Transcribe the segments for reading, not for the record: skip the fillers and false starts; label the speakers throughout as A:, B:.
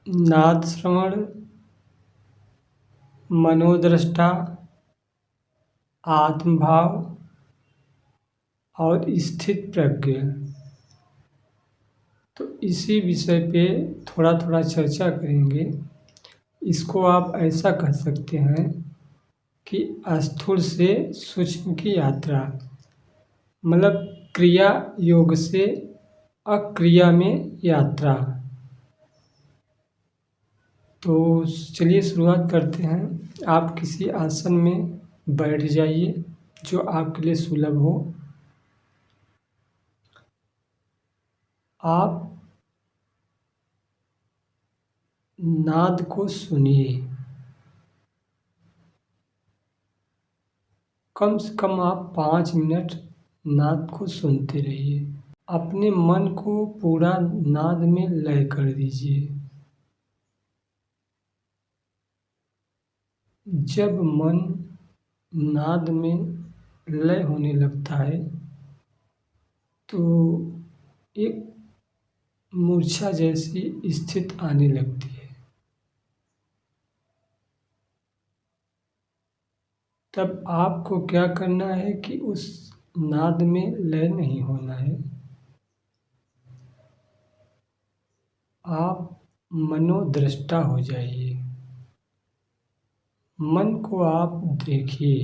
A: नाद श्रवण, मनोदृष्टा, आत्मभाव और स्थित प्रज्ञ। तो इसी विषय पे थोड़ा थोड़ा चर्चा करेंगे। इसको आप ऐसा कह सकते हैं कि स्थूल से सूक्ष्म की यात्रा, मतलब क्रिया योग से अक्रिया में यात्रा। तो चलिए शुरुआत करते हैं। आप किसी आसन में बैठ जाइए जो आपके लिए सुलभ हो। आप नाद को सुनिए। कम से कम आप 5 मिनट नाद को सुनते रहिए। अपने मन को पूरा नाद में लय कर दीजिए। जब मन नाद में लय होने लगता है तो एक मूर्छा जैसी स्थिति आने लगती है। तब आपको क्या करना है कि उस नाद में लय नहीं होना है। आप मनोदृष्टा हो जाइए। मन को आप देखिए,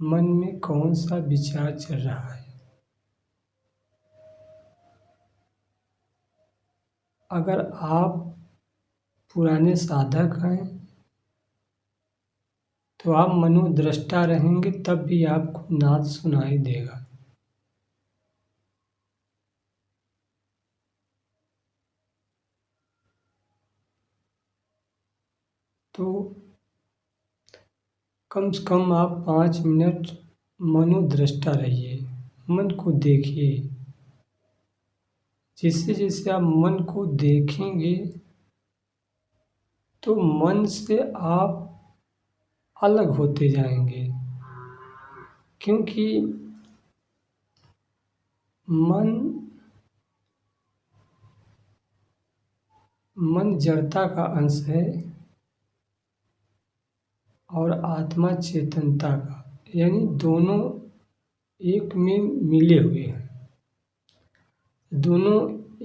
A: मन में कौन सा विचार चल रहा है। अगर आप पुराने साधक हैं तो आप मनोदृष्टा रहेंगे, तब भी आपको नाद सुनाई देगा। तो कम से कम आप 5 मिनट मनोदृष्टा रहिए, मन को देखिए। जैसे जैसे आप मन को देखेंगे तो मन से आप अलग होते जाएंगे, क्योंकि मन जड़ता का अंश है और आत्मा चेतनता का, यानी दोनों एक में मिले हुए हैं। दोनों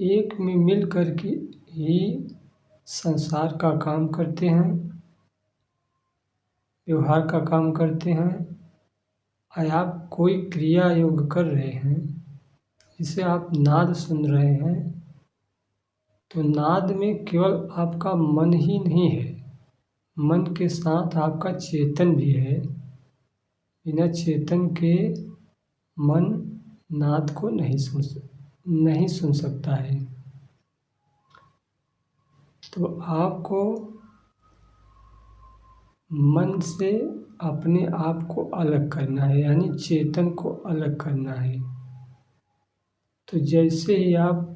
A: एक में मिल कर के ही संसार का काम करते हैं, व्यवहार का काम करते हैं। आप कोई क्रिया योग कर रहे हैं, जिसे आप नाद सुन रहे हैं, तो नाद में केवल आपका मन ही नहीं है, मन के साथ आपका चेतन भी है। बिना चेतन के मन नाद को नहीं सुन सकता है। तो आपको मन से अपने आप को अलग करना है, यानी चेतन को अलग करना है। तो जैसे ही आप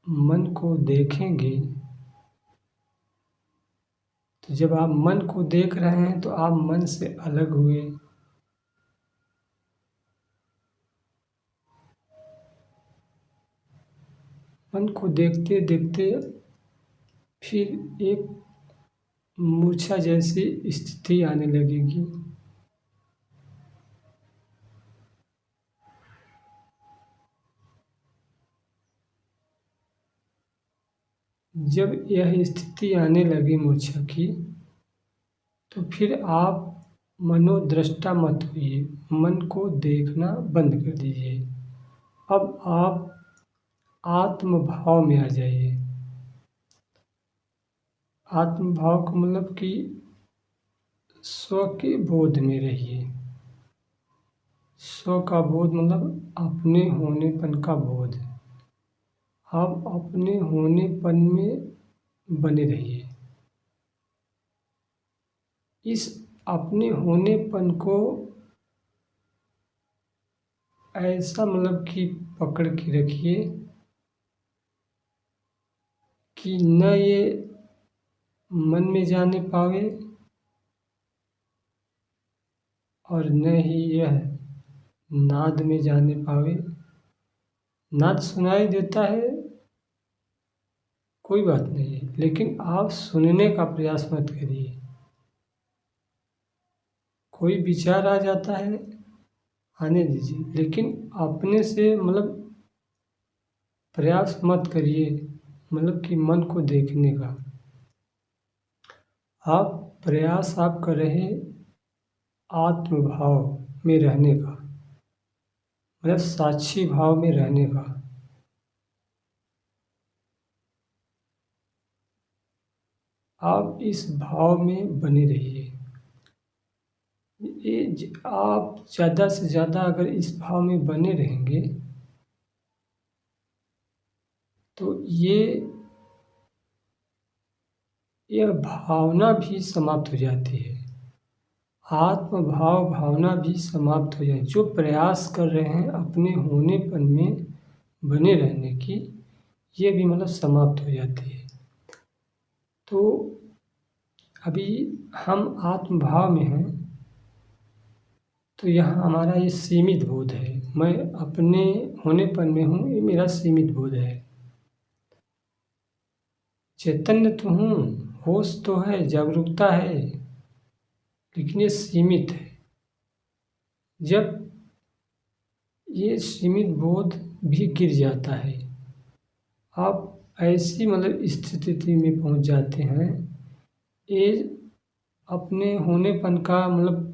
A: मन को देखेंगे, तो जब आप मन को देख रहे हैं तो आप मन से अलग हुए। मन को देखते देखते फिर एक मूर्छा जैसी स्थिति आने लगेगी। जब यह स्थिति आने लगी मूर्छा की, तो फिर आप मनोदृष्टा मत होइए, मन को देखना बंद कर दीजिए। अब आप आत्मभाव में आ जाइए। आत्मभाव का मतलब कि स्व के बोध में रहिए। स्व का बोध मतलब अपने होनेपन का बोध। आप अपने होनेपन में बने रहिए। इस अपने होनेपन को ऐसा मतलब कि पकड़ के रखिए कि न ये मन में जाने पावे और न ही यह नाद में जाने पावे। नाद सुनाई देता है, कोई बात नहीं है, लेकिन आप सुनने का प्रयास मत करिए। कोई विचार आ जाता है, आने दीजिए, लेकिन अपने से मतलब प्रयास मत करिए, मतलब कि मन को देखने का। आप प्रयास आप कर रहे हैं आत्मभाव में रहने का, मतलब साक्षी भाव में रहने का। आप इस भाव में बने रहिए। आप ज़्यादा से ज़्यादा अगर इस भाव में बने रहेंगे तो यह भावना भी समाप्त हो जाती है। आत्मभाव भावना भी समाप्त हो जाए। जो प्रयास कर रहे हैं अपने होनेपन में बने रहने की, ये भी मतलब समाप्त हो जाती है। तो अभी हम आत्मभाव में हैं, तो यहाँ हमारा ये सीमित बोध है। मैं अपने होनेपन में हूँ, ये मेरा सीमित बोध है। चैतन्य तो हूँ, होश तो है, जागरूकता है, लेकिन ये सीमित है। जब ये सीमित बोध भी गिर जाता है, आप ऐसी मतलब स्थिति में पहुंच जाते हैं, ये अपने होनेपन का मतलब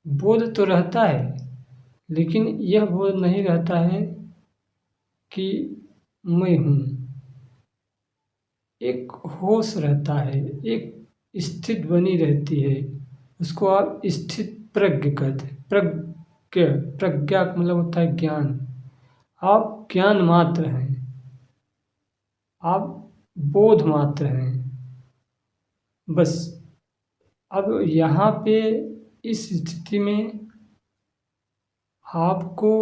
A: बोध तो रहता है, लेकिन यह बोध नहीं रहता है कि मैं हूँ। एक होश रहता है, एक स्थित बनी रहती है, उसको आप स्थित प्रज्ञ कहते हैं। प्रज्ञा का मतलब होता है ज्ञान। आप ज्ञान मात्र हैं, आप बोध मात्र हैं, बस। अब यहाँ पे इस स्थिति में आपको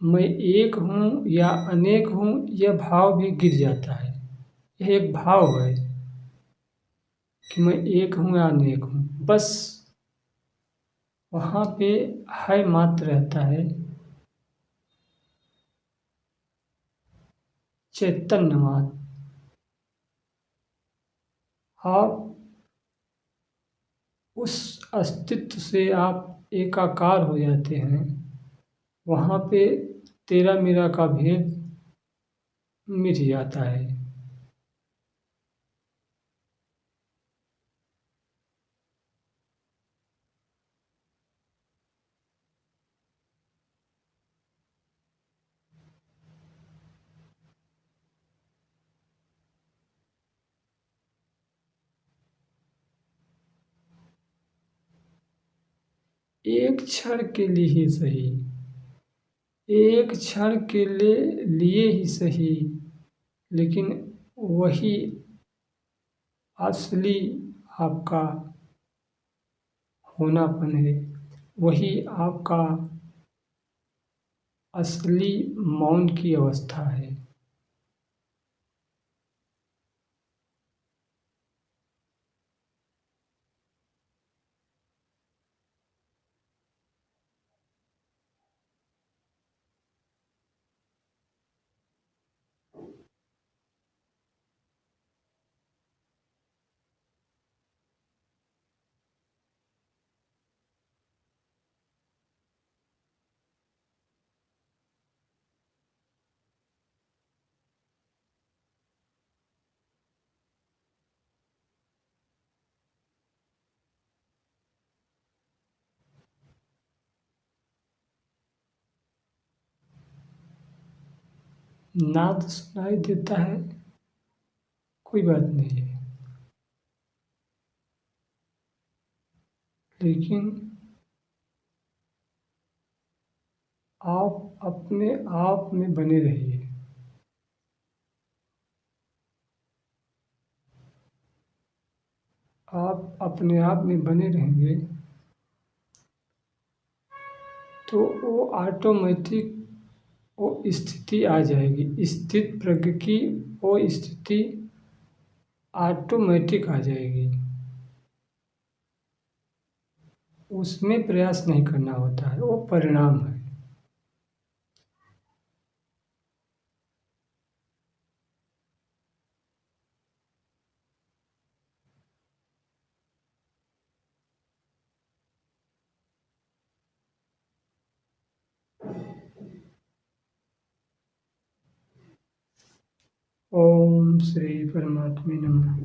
A: मैं एक हूँ या अनेक हूँ, यह भाव भी गिर जाता है। यह एक भाव है कि मैं एक हूँ या अनेक हूँ, बस। वहाँ पे है मात्र रहता है चैतन्य मात्र। आप उस अस्तित्व से आप एकाकार हो जाते हैं। वहाँ पे तेरा मेरा का भेद मिट जाता है। एक क्षण के लिए ही सही, एक क्षण के लिए ही सही, लेकिन वही असली आपका होनापन है। वही आपका असली मौन की अवस्था है। नाद सुनाई देता है, कोई बात नहीं है, लेकिन आप अपने आप में बने रहिए। आप अपने आप में बने रहेंगे तो वो ऑटोमेटिक वो स्थिति आ जाएगी। स्थित प्रज्ञ की वो स्थिति ऑटोमेटिक आ जाएगी। उसमें प्रयास नहीं करना होता है, वो परिणाम है। श्री परमात्मे नमः।